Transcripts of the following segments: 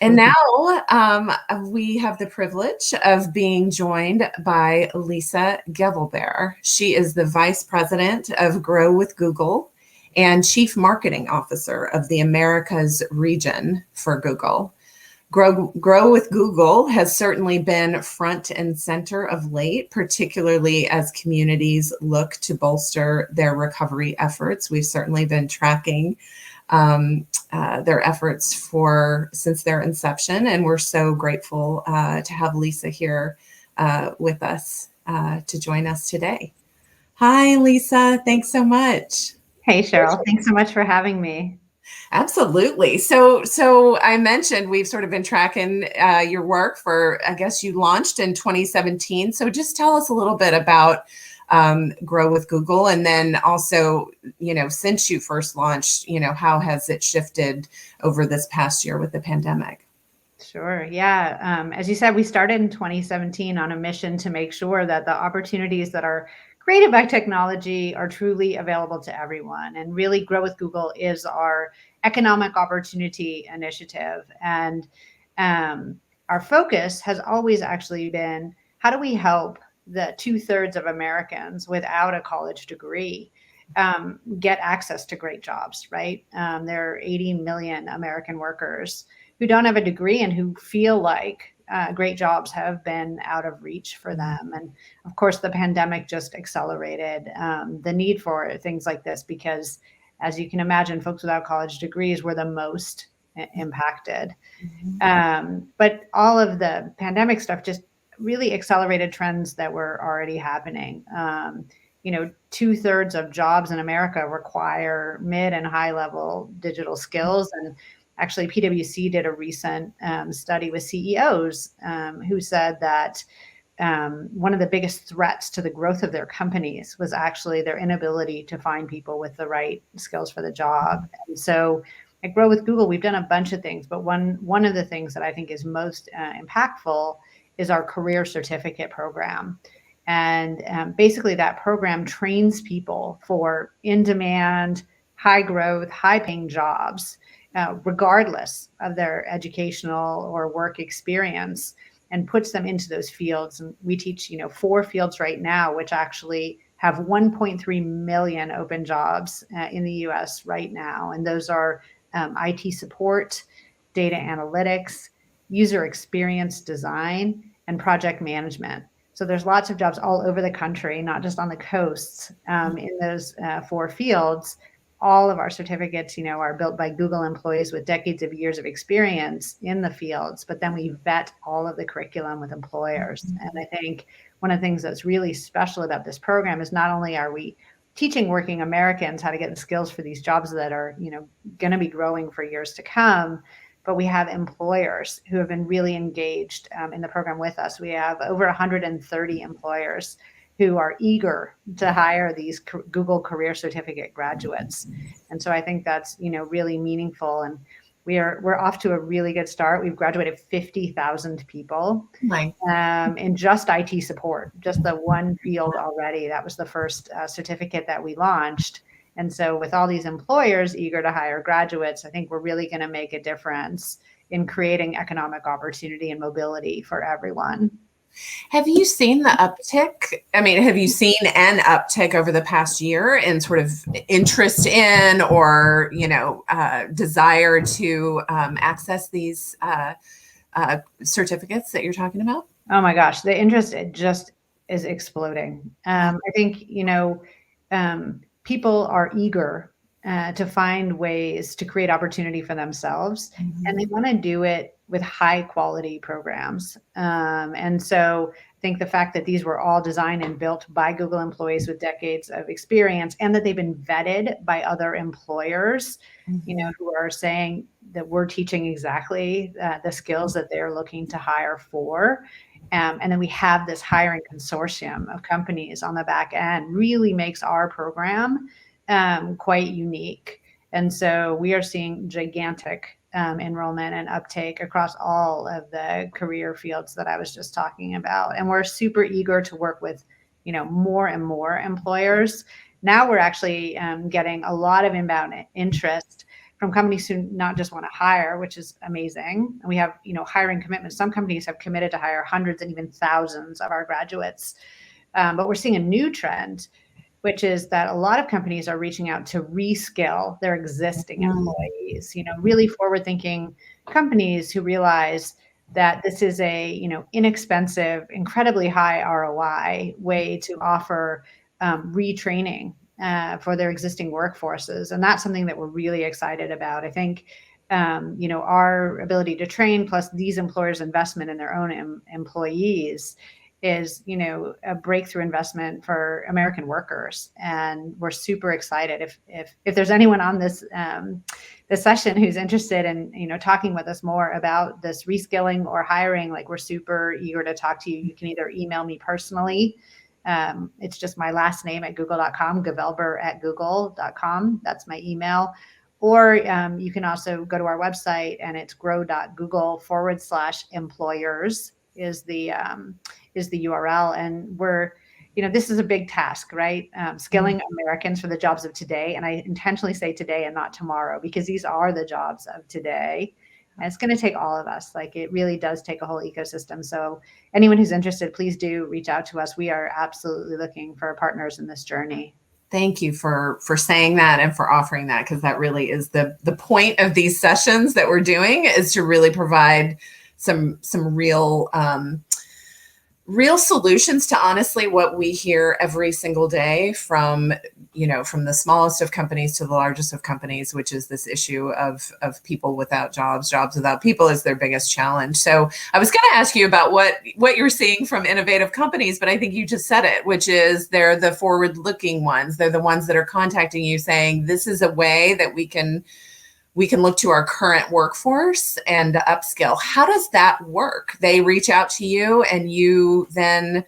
And now we have the privilege of being joined by Lisa Gevelber. She is the Vice President of Grow with Google and Chief Marketing Officer of the Americas region for Google. Grow with Google has certainly been front and center of late, particularly as communities look to bolster their recovery efforts. We've certainly been tracking their efforts since their inception, and we're so grateful to have Lisa here with us to join us today. Hi, Lisa. Thanks so much. Hey, Cheryl. Thanks so much for having me. Absolutely. So I mentioned we've sort of been tracking your work for, I guess you launched in 2017. So just tell us a little bit about Grow with Google, and then also, since you first launched, how has it shifted over this past year with the pandemic? Sure. Yeah. As you said, we started in 2017 on a mission to make sure that the opportunities that are created by technology are truly available to everyone. And really, Grow with Google is our economic opportunity initiative. And our focus has always actually been, how do we help the 2/3 of Americans without a college degree get access to great jobs, right? There are 80 million American workers who don't have a degree and who feel like great jobs have been out of reach for them. And of course, the pandemic just accelerated the need for things like this because, as you can imagine, folks without college degrees were the most impacted. But all of the pandemic stuff just really accelerated trends that were already happening. 2/3 of jobs in America require mid and high level digital skills. And actually, PwC did a recent study with CEOs who said that one of the biggest threats to the growth of their companies was actually their inability to find people with the right skills for the job. And so at Grow with Google, we've done a bunch of things, but one of the things that I think is most impactful is our career certificate program. And basically that program trains people for in-demand, high growth, high paying jobs, regardless of their educational or work experience, and puts them into those fields. And we teach, 4 fields right now, which actually have 1.3 million open jobs in the US right now. And those are IT support, data analytics, user experience design, and project management. So there's lots of jobs all over the country, not just on the coasts, in those 4 fields. All of our certificates, are built by Google employees with decades of years of experience in the fields, but then we vet all of the curriculum with employers. And I think one of the things that's really special about this program is not only are we teaching working Americans how to get the skills for these jobs that are, going to be growing for years to come, but we have employers who have been really engaged in the program with us. We have over 130 employers who are eager to hire these Google Career Certificate graduates. And so I think that's, really meaningful. And we're off to a really good start. We've graduated 50,000 people in just IT support, just the one field already. That was the first certificate that we launched. And so with all these employers eager to hire graduates, I think we're really going to make a difference in creating economic opportunity and mobility for everyone. Have you seen the uptick? I mean, have you seen an uptick over the past year in sort of interest in or, desire to access these certificates that you're talking about? Oh my gosh, the interest just is exploding. I think, people are eager to find ways to create opportunity for themselves, and they want to do it with high quality programs. And so I think the fact that these were all designed and built by Google employees with decades of experience, and that they've been vetted by other employers, who are saying that we're teaching exactly the skills that they're looking to hire for. And then we have this hiring consortium of companies on the back end, really makes our program quite unique. And so we are seeing gigantic enrollment and uptake across all of the career fields that I was just talking about. And we're super eager to work with, more and more employers. Now we're actually getting a lot of inbound interest from companies who not just want to hire, which is amazing. And we have, hiring commitments. Some companies have committed to hire hundreds and even thousands of our graduates. But we're seeing a new trend, which is that a lot of companies are reaching out to reskill their existing employees, really forward-thinking companies who realize that this is a, inexpensive, incredibly high ROI way to offer retraining for their existing workforces. And that's something that we're really excited about. I think, our ability to train plus these employers' investment in their own employees is, a breakthrough investment for American workers. And we're super excited. If there's anyone on this session who's interested in, talking with us more about this reskilling or hiring, like, we're super eager to talk to you. You can either email me personally. It's just my last name at google.com, gevelber@google.com. That's my email. Or you can also go to our website, and it's grow.google/employers is the URL. And we're, this is a big task, right? Skilling Americans for the jobs of today. And I intentionally say today and not tomorrow, because these are the jobs of today. And it's going to take all of us. Like, it really does take a whole ecosystem. So anyone who's interested, please do reach out to us. We are absolutely looking for partners in this journey. Thank you for saying that and for offering that, because that really is the point of these sessions that we're doing, is to really provide some real solutions to, honestly, what we hear every single day from the smallest of companies to the largest of companies, which is this issue of people without jobs without people is their biggest challenge. So I was going to ask you about what you're seeing from innovative companies, but I think you just said it, which is they're the forward-looking ones. They're the ones that are contacting you saying, this is a way that we can look to our current workforce and upskill. How does that work? They reach out to you, and you then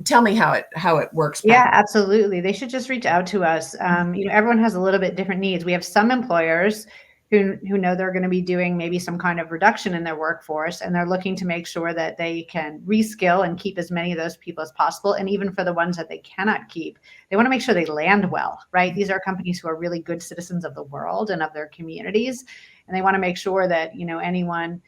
tell me how it works. Yeah, absolutely. They should just reach out to us. Everyone has a little bit different needs. We have some employers who know they're going to be doing maybe some kind of reduction in their workforce, and they're looking to make sure that they can reskill and keep as many of those people as possible. And even for the ones that they cannot keep, they want to make sure they land well, right? These are companies who are really good citizens of the world and of their communities. And they want to make sure that, anyone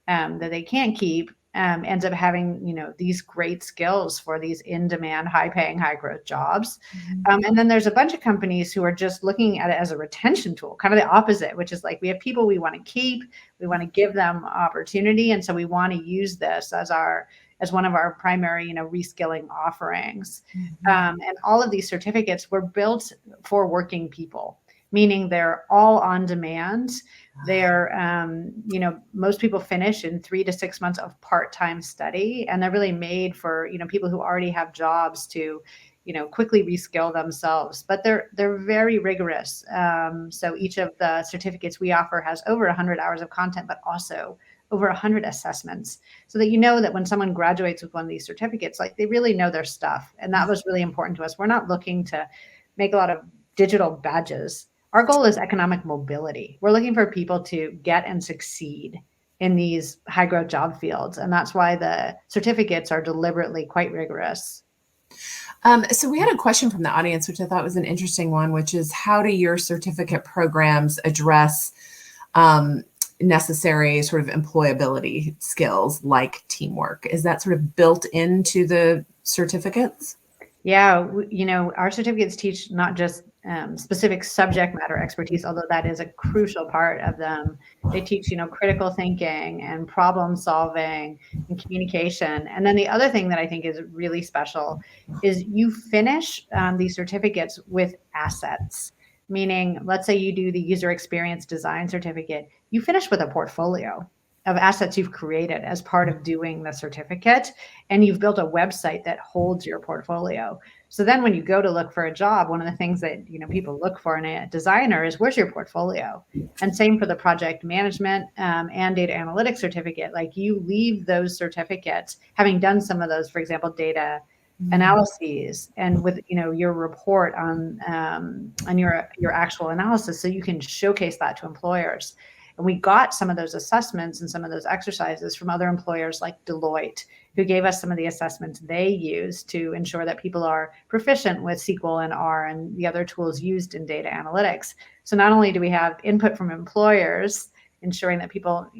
that they can't keep ends up having, these great skills for these in-demand, high-paying, high-growth jobs. And then there's a bunch of companies who are just looking at it as a retention tool, kind of the opposite, which is like, we have people we want to keep, we want to give them opportunity, and so we want to use this as one of our primary, reskilling offerings. And all of these certificates were built for working people, meaning they're all on demand. They're, most people finish in 3 to 6 months of part-time study, and they're really made for, people who already have jobs to, quickly reskill themselves. But they're very rigorous. So each of the certificates we offer has over 100 hours of content, but also over 100 assessments, so that that when someone graduates with one of these certificates, like, they really know their stuff. And that was really important to us. We're not looking to make a lot of digital badges. Our goal is economic mobility. We're looking for people to get and succeed in these high growth job fields. And that's why the certificates are deliberately quite rigorous. So we had a question from the audience, which I thought was an interesting one, which is, how do your certificate programs address necessary sort of employability skills like teamwork? Is that sort of built into the certificates? Yeah, our certificates teach not just specific subject matter expertise, although that is a crucial part of them. They teach, critical thinking and problem solving and communication. And then the other thing that I think is really special is you finish these certificates with assets. Meaning, let's say you do the user experience design certificate, you finish with a portfolio of assets you've created as part of doing the certificate, and you've built a website that holds your portfolio. So then when you go to look for a job, one of the things that people look for in a designer is, where's your portfolio? And same for the project management and data analytics certificate. Like, you leave those certificates having done some of those, for example, data analyses, and with your report on your actual analysis, so you can showcase that to employers. And we got some of those assessments and some of those exercises from other employers like Deloitte, who gave us some of the assessments they use to ensure that people are proficient with SQL and R and the other tools used in data analytics. So not only do we have input from employers, ensuring that people,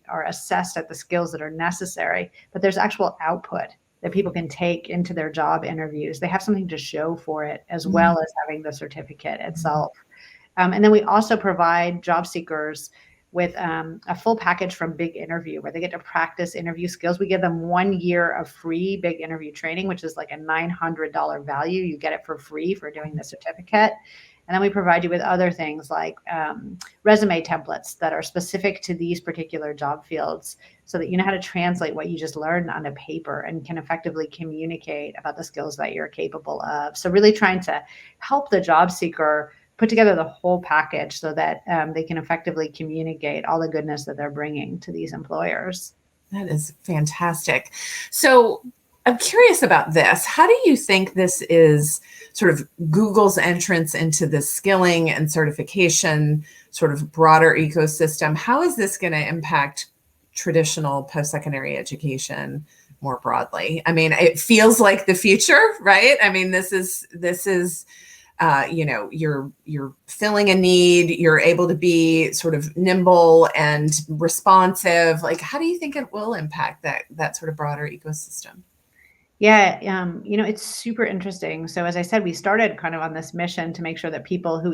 are assessed at the skills that are necessary, but there's actual output that people can take into their job interviews. They have something to show for it, as well as having the certificate itself. And then we also provide job seekers with a full package from Big Interview, where they get to practice interview skills. We give them 1 year of free Big Interview training, which is like a $900 value. You get it for free for doing the certificate. And then we provide you with other things like resume templates that are specific to these particular job fields, so that you know how to translate what you just learned onto paper and can effectively communicate about the skills that you're capable of. So really trying to help the job seeker put together the whole package so that they can effectively communicate all the goodness that they're bringing to these employers. That is fantastic. So I'm curious about this. How do you think this is sort of Google's entrance into the skilling and certification sort of broader ecosystem? How is this going to impact traditional post-secondary education more broadly? I mean, it feels like the future, right? I mean, this is you're filling a need, you're able to be sort of nimble and responsive. Like, how do you think it will impact that sort of broader ecosystem? Yeah, it's super interesting. So as I said, we started kind of on this mission to make sure that people who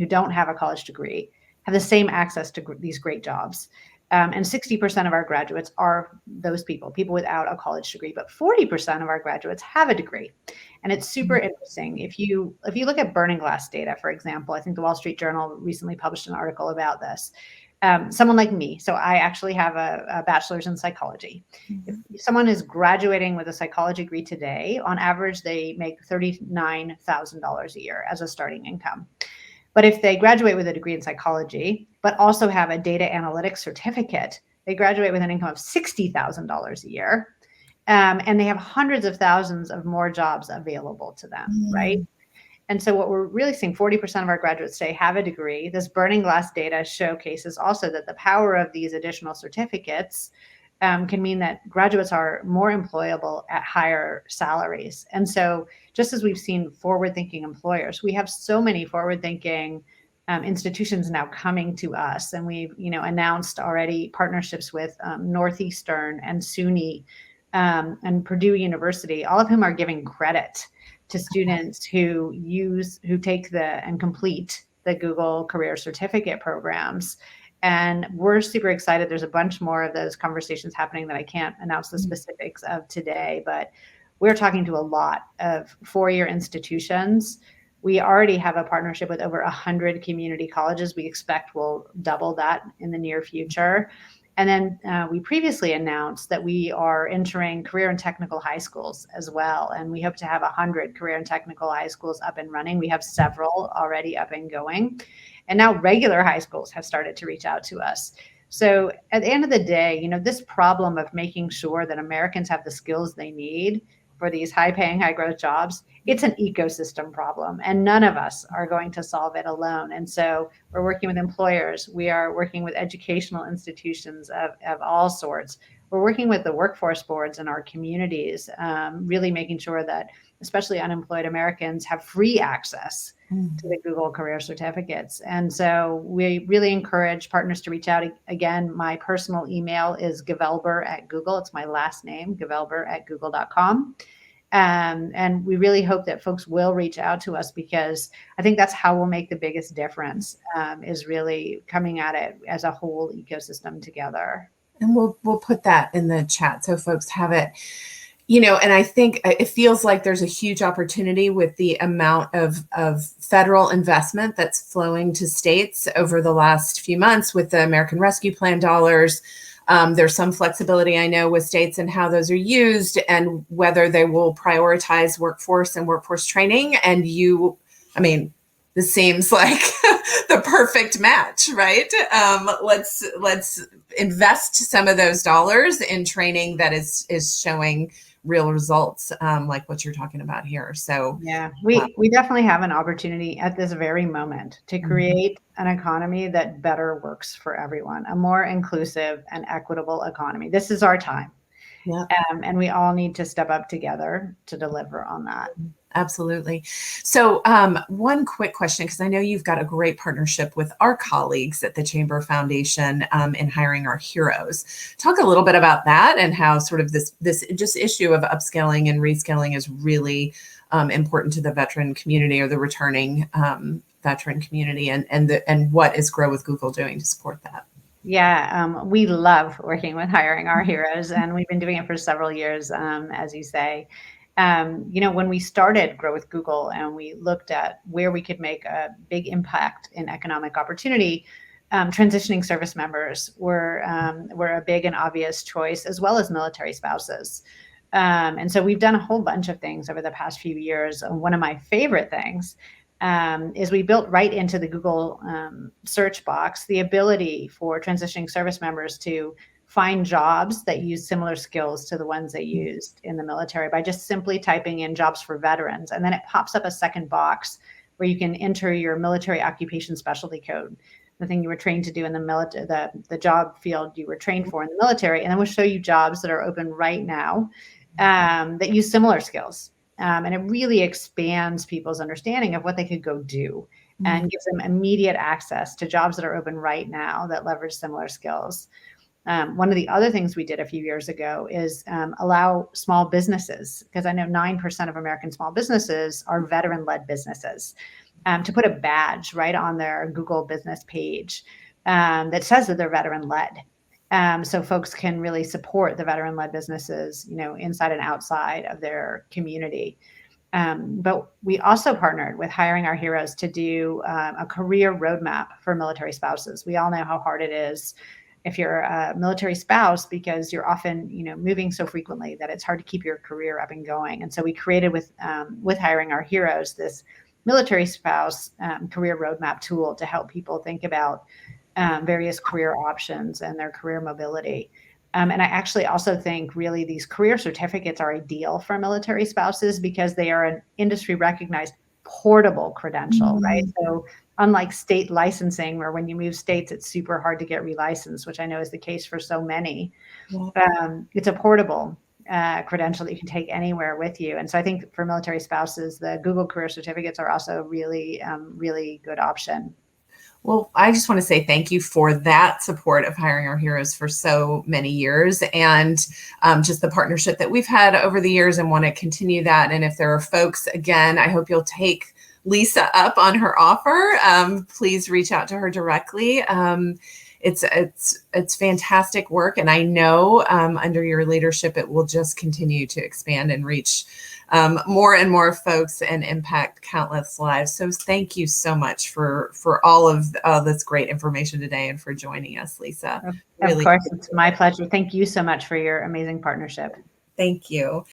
don't have a college degree have the same access to these great jobs. And 60% of our graduates are those people without a college degree, but 40% of our graduates have a degree. And it's super interesting. If you look at Burning Glass data, for example, I think the Wall Street Journal recently published an article about this. Someone like me, so I actually have a bachelor's in psychology. If someone is graduating with a psychology degree today, on average, they make $39,000 a year as a starting income. But if they graduate with a degree in psychology, but also have a data analytics certificate, they graduate with an income of $60,000 a year. And they have hundreds of thousands of more jobs available to them, right? And so what we're really seeing, 40% of our graduates today have a degree. This Burning Glass data showcases also that the power of these additional certificates can mean that graduates are more employable at higher salaries. And so just as we've seen forward-thinking employers, we have so many forward-thinking institutions now coming to us. And we've announced already partnerships with Northeastern and SUNY and Purdue University, all of whom are giving credit to students who take and complete the Google Career Certificate programs. And we're super excited. There's a bunch more of those conversations happening that I can't announce the specifics of today, but we're talking to a lot of four-year institutions. We already have a partnership with over 100 community colleges. We expect we'll double that in the near future. And then we previously announced that we are entering career and technical high schools as well. And we hope to have 100 career and technical high schools up and running. We have several already up and going. And now regular high schools have started to reach out to us. So at the end of the day, this problem of making sure that Americans have the skills they need for these high-paying, high-growth jobs, it's an ecosystem problem, and none of us are going to solve it alone. And so we're working with employers. We are working with educational institutions of all sorts. We're working with the workforce boards in our communities, really making sure that especially unemployed Americans have free access to the Google Career Certificates. And so we really encourage partners to reach out. Again, my personal email is gevelber@Google. It's my last name, gevelber@google.com. And we really hope that folks will reach out to us, because I think that's how we'll make the biggest difference, is really coming at it as a whole ecosystem together. And we'll put that in the chat so folks have it. And I think it feels like there's a huge opportunity with the amount of federal investment that's flowing to states over the last few months with the American Rescue Plan dollars. There's some flexibility, I know, with states and how those are used and whether they will prioritize workforce and workforce training. And this seems like the perfect match, right? Let's invest some of those dollars in training that is showing real results, like what you're talking about here. So yeah, we definitely have an opportunity at this very moment to create an economy that better works for everyone, a more inclusive and equitable economy. This is our time. yeah. And we all need to step up together to deliver on that. Absolutely. So, one quick question, because I know you've got a great partnership with our colleagues at the Chamber Foundation in hiring our heroes. Talk a little bit about that and how sort of this just issue of upskilling and reskilling is really important to the veteran community or the returning veteran community, and what is Grow with Google doing to support that? Yeah, we love working with hiring our heroes, and we've been doing it for several years, as you say. When we started Grow with Google and we looked at where we could make a big impact in economic opportunity, transitioning service members were a big and obvious choice, as well as military spouses. And so we've done a whole bunch of things over the past few years. One of my favorite things is we built right into the Google search box the ability for transitioning service members to find jobs that use similar skills to the ones they used in the military by just simply typing in jobs for veterans. And then it pops up a second box where you can enter your military occupation specialty code, the thing you were trained to do in the military, the job field you were trained for in the military. And then we'll show you jobs that are open right now that use similar skills. And it really expands people's understanding of what they could go do and gives them immediate access to jobs that are open right now that leverage similar skills. One of the other things we did a few years ago is allow small businesses, because I know 9% of American small businesses are veteran-led businesses, to put a badge right on their Google business page that says that they're veteran-led. So folks can really support the veteran-led businesses, inside and outside of their community. But we also partnered with Hiring Our Heroes to do a career roadmap for military spouses. We all know how hard it is if you're a military spouse, because you're often, moving so frequently that it's hard to keep your career up and going. And so we created with Hiring Our Heroes this military spouse career roadmap tool to help people think about various career options and their career mobility. And I actually also think really these career certificates are ideal for military spouses because they are an industry recognized portable credential, right? So unlike state licensing, where when you move states, it's super hard to get relicensed, which I know is the case for so many. It's a portable credential that you can take anywhere with you. And so I think for military spouses, the Google career certificates are also a really, really good option. Well, I just want to say thank you for that support of Hiring Our Heroes for so many years, and just the partnership that we've had over the years, and want to continue that. And if there are folks, again, I hope you'll take Lisa up on her offer. Please reach out to her directly. It's fantastic work, and I know under your leadership, it will just continue to expand and reach more and more folks and impact countless lives. So thank you so much for all of this great information today and for joining us, Lisa. Of course, it's my pleasure. Thank you so much for your amazing partnership. Thank you.